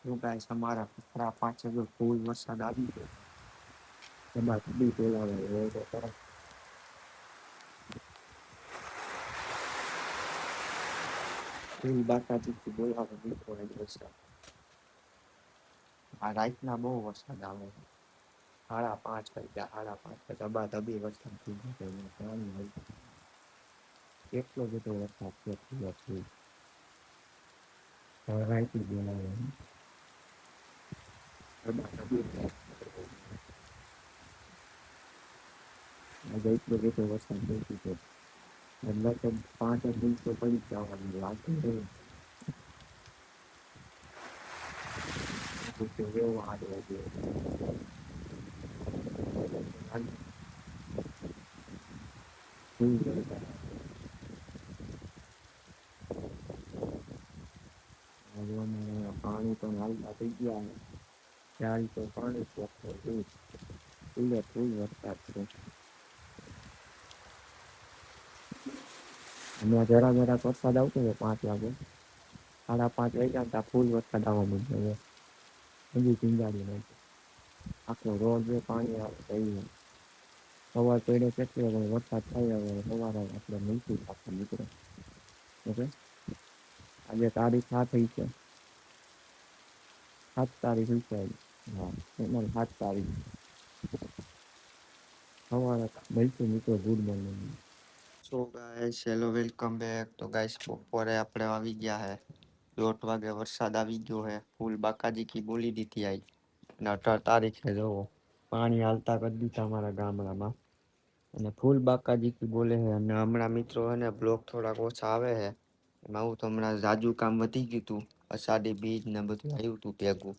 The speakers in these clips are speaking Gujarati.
શું ગાય અમારા કપડા પાછળ ફૂલ વરસાદ આવી ગયો. એમાં બી બોલાવે હોય તો તરત ફૂલ બાકાજીથી બોલાવે મિત્રો એ વરસાદ. આ રાતના બહુ વરસાદ આવે છે. 5:30 વાગ્યા 5:30 ધબાધબી વરસાદ થઈ ગયો. એટલો બધો વરસાદ છે. રાઈતી બોલાવે ધબાધબી આજે એટલો બધો વરસાદ થઈ ગયો. એટલે તો 5 દિવસો પડી જવાની વાત છે. કેવો હાથ વાગ્યો. પાણી તો હાલતા થઈ ગયા. ત્યારે તો પાણી ફૂલ વરસાદ છે. હમણાં જરા વરસાદ આવતો હતો 5 વાગે 5:30 વાગ્યા ત્યાં ફૂલ વરસાદ આવવા માંડ્યો. હજી ચીંગાડી નાખી આખો રોડ પાણી આવે. સવાર પડે કેટલો વરસાદ થાય હવે સવારે આપણે મળશું આપણે મિત્રો. ઓકે, આજે તારીખ 7 છે. 7 તારીખ છે. હા 7 તારીખ સવારે મળશું મિત્રો. Good morning. So guys, hello, welcome back. તો ગાઈસ બપોરે આપણે આવી ગયા હે 1:30 વાગે. વરસાદ આવી ગયો હે. ફૂલ બાકાજી બોલી દીધી આઈ. અને 18 તારીખે જોવો પાણી હાલતા કરી દીધા અમારા ગામડામાં. અને ફૂલ બાકાજી બોલે છે. અને હમણાં મિત્રો હે ને બ્લોક થોડાક ઓછા આવે છે. એમાં હું તો હમણાં જાજુ કામ વધી ગયું હતું. અષાઢી બીજ ને બધું આવ્યું હતું ભેગું.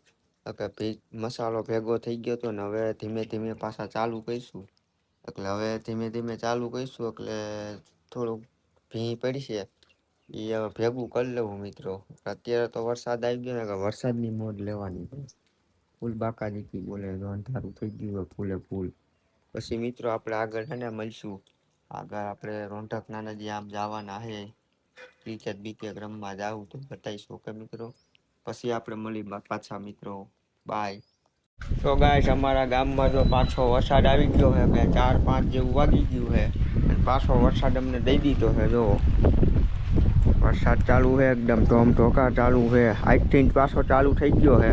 મસાલો ભેગો થઈ ગયો હતો ને હવે ધીમે ધીમે પાછા ચાલુ કરીશું. એટલે હવે ધીમે ધીમે ચાલુ કરીશું. એટલે થોડુંક ભીં પડશે એ હવે ભેગું કરી લેવું મિત્રો. અત્યારે તો વરસાદ આવી ગયો ને કે વરસાદની મોજ લેવાની. ફૂલ બાકાજી બોલે અંધારું થઈ ગયું ફૂલે ફૂલ. પછી મિત્રો આપણે આગળ છે ને મળશું. આગળ આપણે રોનઢકના નદી આમ જવાના હે. ક્રિકેટ બીકેટ રમવા જાવું તો બતાવીશું. ઓકે મિત્રો, પછી આપણે મળી પાછા મિત્રો. બાય. તો ગાઈસ અમારા ગામમાં જો પાછો વરસાદ આવી ગયો છે. 4-5 જેવું વાગી ગયું છે. પાછો વરસાદ અમને દઈ દીધો છે. જો વરસાદ ચાલુ છે એકદમ ધોકા ચાલુ છે. આજથી પાછો ચાલુ થઈ ગયો છે.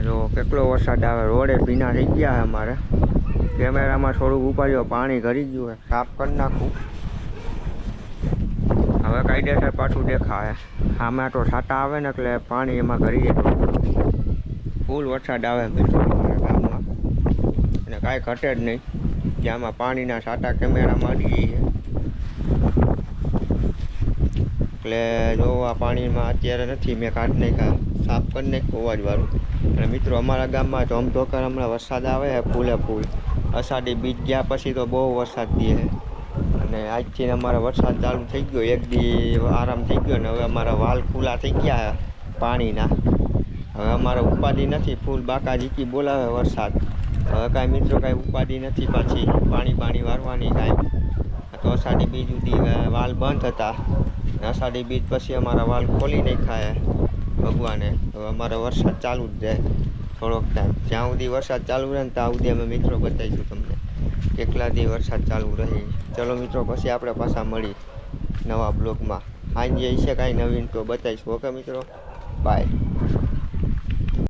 જો કેટલો વરસાદ આવે. રોડે ભીના થઈ ગયા છે અમારે. કેમેરામાં થોડુંક ઉપાડ્યો પાણી ઘરી ગયું છે. સાફ કરી નાખું હવે કાયદેસર પાછું દેખાય. આમાં તો છાંટા આવે ને એટલે પાણી એમાં ઘરી જાય. ફૂલ વરસાદ આવે અમારા ગામમાં અને કાંઈ ઘટે જ નહીં. જ્યાંમાં પાણીના છાંટા કેમેરામાં અડી જાય. એટલે જો આ પાણીમાં અત્યારે નથી, મેં કાઢી નાખ્યા, સાફ કરી નાખ્યું અવાજવાળું. અને મિત્રો અમારા ગામમાં ધોમધોકાર હમણાં વરસાદ આવે છે ફૂલે ફૂલ. અષાઢી બીજ ગયા પછી તો બહુ વરસાદ દે છે. અને આજથી અમારે વરસાદ ચાલુ થઈ ગયો. એક દી આરામ થઈ ગયો ને હવે અમારા વાલ ખુલ્લા થઈ ગયા પાણીના. હવે અમારે ઉપાધિ નથી. ફૂલ બાકાજી બોલાવે વરસાદ. હવે કાંઈ મિત્રો કાંઈ ઉપાધિ નથી પાછી પાણી વારવાની કાંઈ. તો અષાઢી બીજ સુધી વાલ બંધ હતા. અષાઢી બીજ પછી અમારા વાલ ખોલી નાખ્યા ભગવાને. હવે અમારો વરસાદ ચાલુ જ જાય થોડોક ટાઈમ. જ્યાં સુધી વરસાદ ચાલુ રહે ને ત્યાં સુધી અમે મિત્રો બતાવીશું તમને. કેટલા દી વરસાદ ચાલુ રહે. ચલો મિત્રો, પછી આપણે પાછા મળી નવા બ્લોગમાં. સાંજે છે કાંઈ નવીન તો બતાવીશું. ઓકે મિત્રો, બાય.